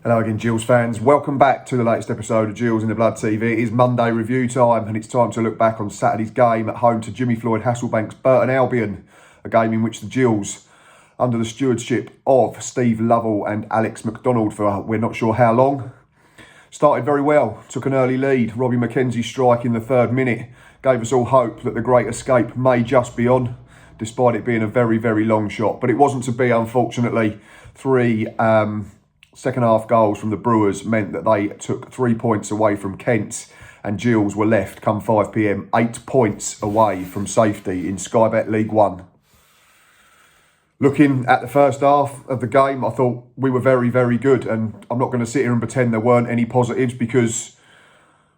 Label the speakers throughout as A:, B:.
A: Hello again, Gills fans. Welcome back to the latest episode of Gills in the Blood TV. It is Monday review time, and it's time to look back on Saturday's game at home to Jimmy Floyd Hasselbank's Burton Albion, a game in which the Gills, under the stewardship of Steve Lovell and Alex McDonald for we're not sure how long, started very well, took an early lead. Robbie McKenzie's strike in the third minute gave us all hope that the great escape may just be on, despite it being a very, very long shot. But it wasn't to be, unfortunately. Three second half goals from the Brewers meant that they took 3 points away from Kent, and Gills were left, come 5 p.m, 8 points away from safety in Sky Bet League One. Looking at the first half of the game, I thought we were very, very good, and I'm not going to sit here and pretend there weren't any positives, because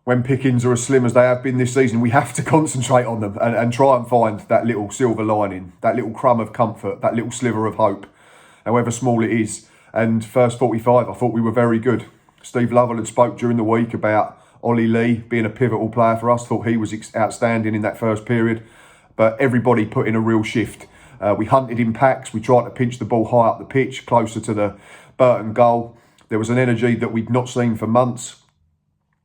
A: when pickings are as slim as they have been this season, we have to concentrate on them and try and find that little silver lining, that little crumb of comfort, that little sliver of hope, however small it is. And first 45, I thought we were very good. Steve Lovell had spoke during the week about Ollie Lee being a pivotal player for us. Thought he was outstanding in that first period. But everybody put in a real shift. We hunted in packs. We tried to pinch the ball high up the pitch, closer to the Burton goal. There was an energy that we'd not seen for months.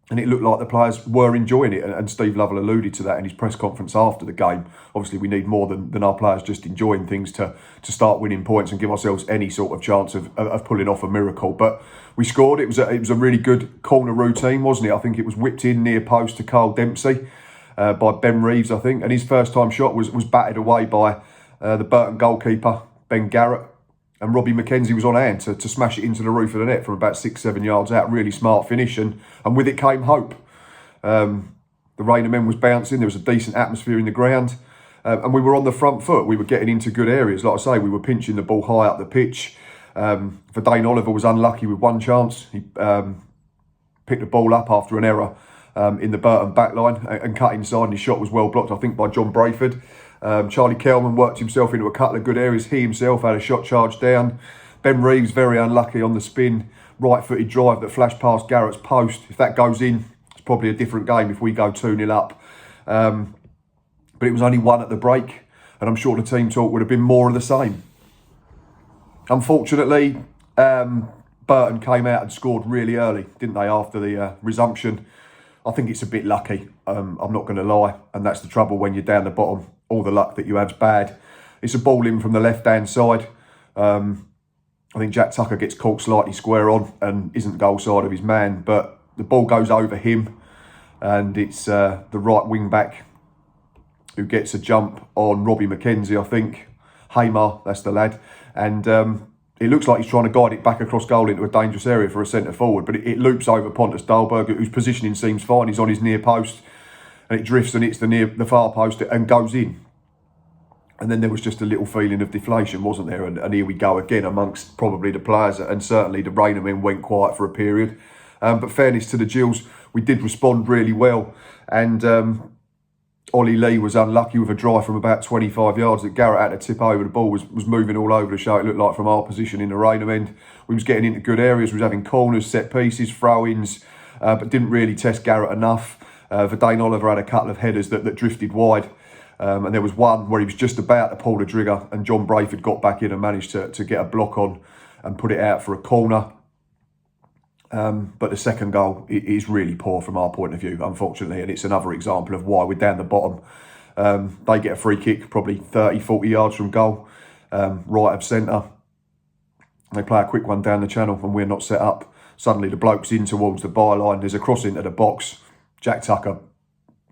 A: And it looked like the players were enjoying it. And Steve Lovell alluded to that in his press conference after the game. Obviously, we need more than our players just enjoying things to start winning points and give ourselves any sort of chance of pulling off a miracle. But we scored. It was a really good corner routine, wasn't it? I think it was whipped in near post to Carl Dempsey by Ben Reeves, I think. And his first time shot was batted away by the Burton goalkeeper, Ben Garrett. And Robbie McKenzie was on hand to smash it into the roof of the net from about 6-7 yards out. Really smart finish, and with it came hope. The rain of men was bouncing. There was a decent atmosphere in the ground, and we were on the front foot. We were getting into good areas. Like I say, we were pinching the ball high up the pitch. Verdane Oliver was unlucky with one chance. He picked the ball up after an error in the Burton backline and cut inside, and his shot was well blocked, I think, by John Brayford. Charlie Kelman worked himself into a couple of good areas. He himself had a shot charged down. Ben Reeves very unlucky on the spin, right-footed drive that flashed past Garrett's post. If that goes in, it's probably a different game if we go 2-0 up. But it was only one at the break, and I'm sure the team talk would have been more of the same. Unfortunately, Burton came out and scored really early, didn't they, after the resumption. I think it's a bit lucky, I'm not going to lie, and that's the trouble when you're down the bottom. All the luck that you have's bad. It's a ball in from the left-hand side. I think Jack Tucker gets caught slightly square on and isn't goal side of his man, but the ball goes over him, and it's the right wing-back who gets a jump on Robbie McKenzie, I think. Haymar, that's the lad. And it looks like he's trying to guide it back across goal into a dangerous area for a centre-forward, but it loops over Pontus Dahlberg, whose positioning seems fine. He's on his near post, and it drifts and hits the far post and goes in. And then there was just a little feeling of deflation, wasn't there? And here we go again amongst probably the players, and certainly the Rainimen went quiet for a period. But fairness to the Gills, we did respond really well. And Ollie Lee was unlucky with a drive from about 25 yards that Garrett had to tip over. The ball was moving all over the show, it looked like, from our position in the Rainham end. We was getting into good areas, we was having corners, set pieces, throw-ins, but didn't really test Garrett enough. Verdane Oliver had a couple of headers that drifted wide. And there was one where he was just about to pull the trigger, and John Brayford got back in and managed to get a block on and put it out for a corner. But the second goal is really poor from our point of view, unfortunately, and it's another example of why we're down the bottom. They get a free kick probably 30, 40 yards from goal, right of centre. They play a quick one down the channel and we're not set up. Suddenly the bloke's in towards the byline, there's a cross into the box. Jack Tucker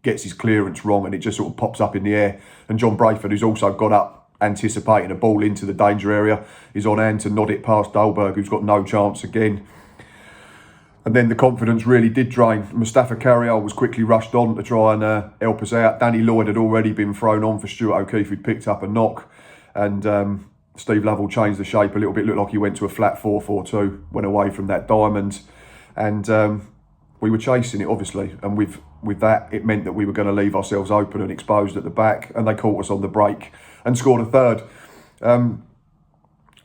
A: gets his clearance wrong and it just sort of pops up in the air. And John Brayford, who's also got up anticipating a ball into the danger area, is on hand to nod it past Dahlberg, who's got no chance again. And then the confidence really did drain. Mustafa Carriol was quickly rushed on to try and help us out. Danny Lloyd had already been thrown on for Stuart O'Keefe, who'd picked up a knock. And Steve Lovell changed the shape a little bit. Looked like he went to a flat 4-4-2, went away from that diamond. And we were chasing it, obviously. And with that, it meant that we were going to leave ourselves open and exposed at the back. And they caught us on the break and scored a third.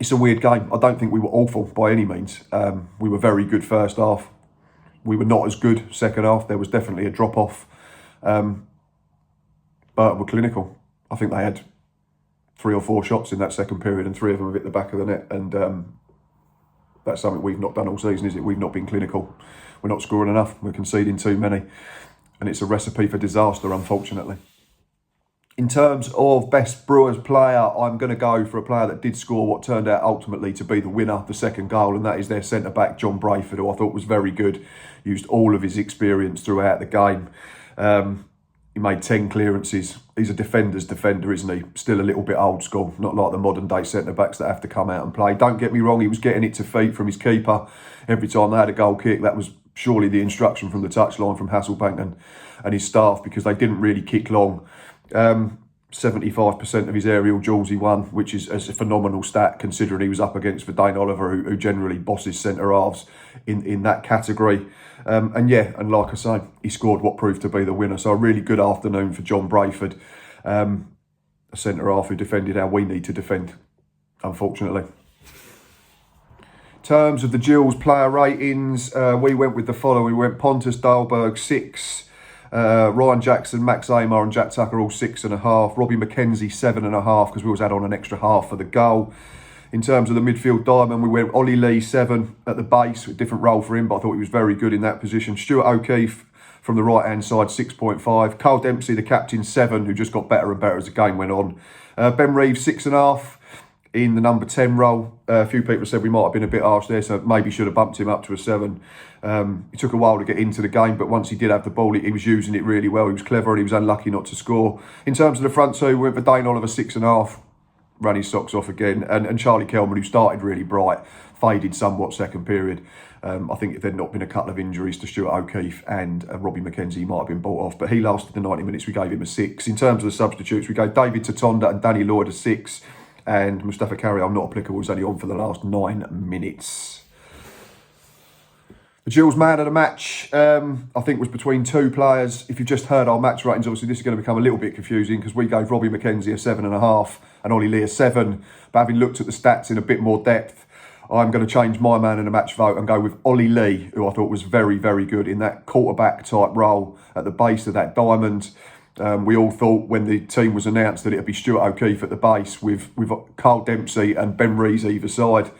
A: It's a weird game. I don't think we were awful by any means. We were very good first half. We were not as good second half. There was definitely a drop-off. But we're clinical. I think they had 3 or 4 shots in that second period and 3 of them hit the back of the net. And That's something we've not done all season, is it? We've not been clinical. We're not scoring enough. We're conceding too many. And it's a recipe for disaster, unfortunately. In terms of best Brewers player, I'm going to go for a player that did score what turned out ultimately to be the winner, the second goal, and that is their centre-back, John Brayford, who I thought was very good. Used all of his experience throughout the game. He made 10 clearances. He's a defender's defender, isn't he? Still a little bit old school, not like the modern-day centre-backs that have to come out and play. Don't get me wrong, he was getting it to feet from his keeper. Every time they had a goal kick, that was surely the instruction from the touchline from Hasselbank and his staff, because they didn't really kick long. 75% of his aerial duels he won, which is a phenomenal stat considering he was up against Dane Oliver, who generally bosses centre-halves in that category. And like I say, he scored what proved to be the winner. So a really good afternoon for John Brayford, a centre-half who defended how we need to defend, unfortunately. In terms of the Gills player ratings, we went with the following. We went Pontus Dahlberg 6, Ryan Jackson, Max Amar and Jack Tucker all 6.5. Robbie McKenzie 7.5 because we always add on an extra half for the goal. In terms of the midfield diamond, we went Ollie Lee 7 at the base, a different role for him, but I thought he was very good in that position. Stuart O'Keefe from the right hand side 6.5. Carl Dempsey, the captain, 7, who just got better and better as the game went on. Ben Reeves 6.5 in the number 10 role. A few people said we might have been a bit harsh there, so maybe should have bumped him up to a 7. It took a while to get into the game, but once he did have the ball, he was using it really well. He was clever and he was unlucky not to score. In terms of the front two, we went for Dane Oliver 6.5. Ran his socks off again. And Charlie Kelman, who started really bright, faded somewhat second period. I think if there'd not been a couple of injuries to Stuart O'Keefe and Robbie McKenzie, he might have been bought off. But he lasted the 90 minutes. We gave him a 6. In terms of the substitutes, we gave David Tatonda and Danny Lloyd a 6. And Mustafa Carriel, not applicable, was only on for the last 9 minutes. The Gills man of the match, I think, was between 2 players. If you've just heard our match ratings, obviously this is going to become a little bit confusing because we gave Robbie McKenzie a 7.5 and Ollie Lee a 7. But having looked at the stats in a bit more depth, I'm going to change my man in the match vote and go with Ollie Lee, who I thought was very, very good in that quarterback type role at the base of that diamond. We all thought when the team was announced that it would be Stuart O'Keefe at the base with Carl Dempsey and Ben Rees either side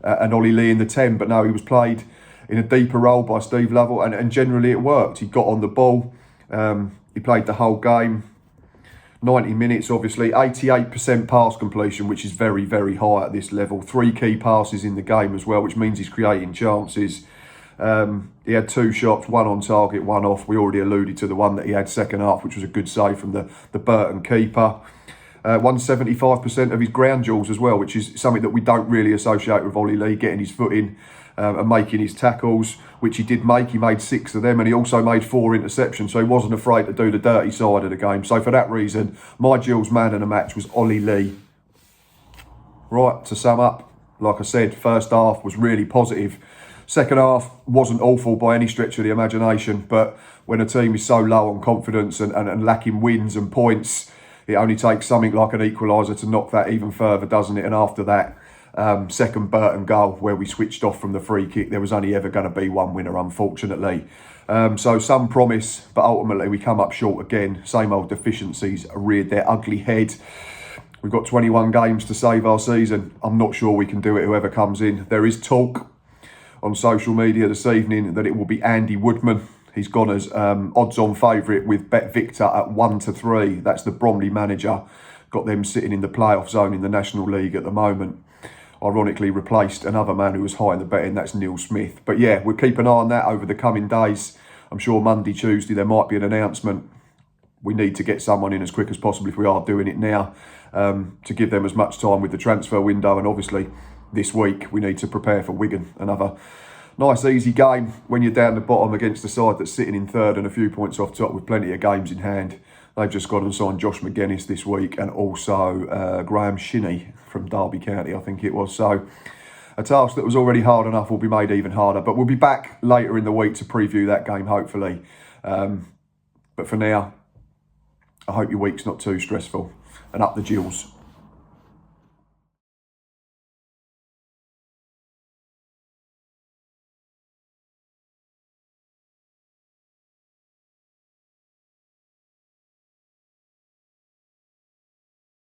A: and Ollie Lee in the 10. But no, he was played in a deeper role by Steve Lovell and generally it worked. He got on the ball. He played the whole game. 90 minutes, obviously. 88% pass completion, which is very, very high at this level. 3 key passes in the game as well, which means he's creating chances. He had 2 shots, 1 on target, 1 off. We already alluded to the one that he had second half, which was a good save from the Burton keeper. 175% of his ground duels as well, which is something that we don't really associate with Ollie Lee, getting his foot in and making his tackles, which he did make. He made 6 of them and he also made 4 interceptions, so he wasn't afraid to do the dirty side of the game. So for that reason, my Gills man of the match was Ollie Lee. Right, to sum up, like I said, first half was really positive. Second half wasn't awful by any stretch of the imagination, but when a team is so low on confidence and lacking wins and points, it only takes something like an equaliser to knock that even further, doesn't it? And after that, second Burton goal where we switched off from the free kick, there was only ever going to be one winner, unfortunately. So some promise, but ultimately we come up short again. Same old deficiencies reared their ugly head. We've got 21 games to save our season. I'm not sure we can do it, whoever comes in. There is talk on social media this evening that it will be Andy Woodman. He's gone as odds-on favourite with Bet Victor at 1-3. That's the Bromley manager. Got them sitting in the playoff zone in the National League at the moment. Ironically replaced another man who was high in the betting, that's Neil Smith. But yeah, we'll keep an eye on that over the coming days. I'm sure Monday, Tuesday, there might be an announcement. We need to get someone in as quick as possible if we are doing it now, to give them as much time with the transfer window. And obviously this week we need to prepare for Wigan. Another nice easy game when you're down the bottom against the side that's sitting in third and a few points off top with plenty of games in hand. They've just gone and signed Josh McGuinness this week and also Graham Shinney from Derby County, I think it was. So a task that was already hard enough will be made even harder. But we'll be back later in the week to preview that game, hopefully. But for now, I hope your week's not too stressful. And up the Gills.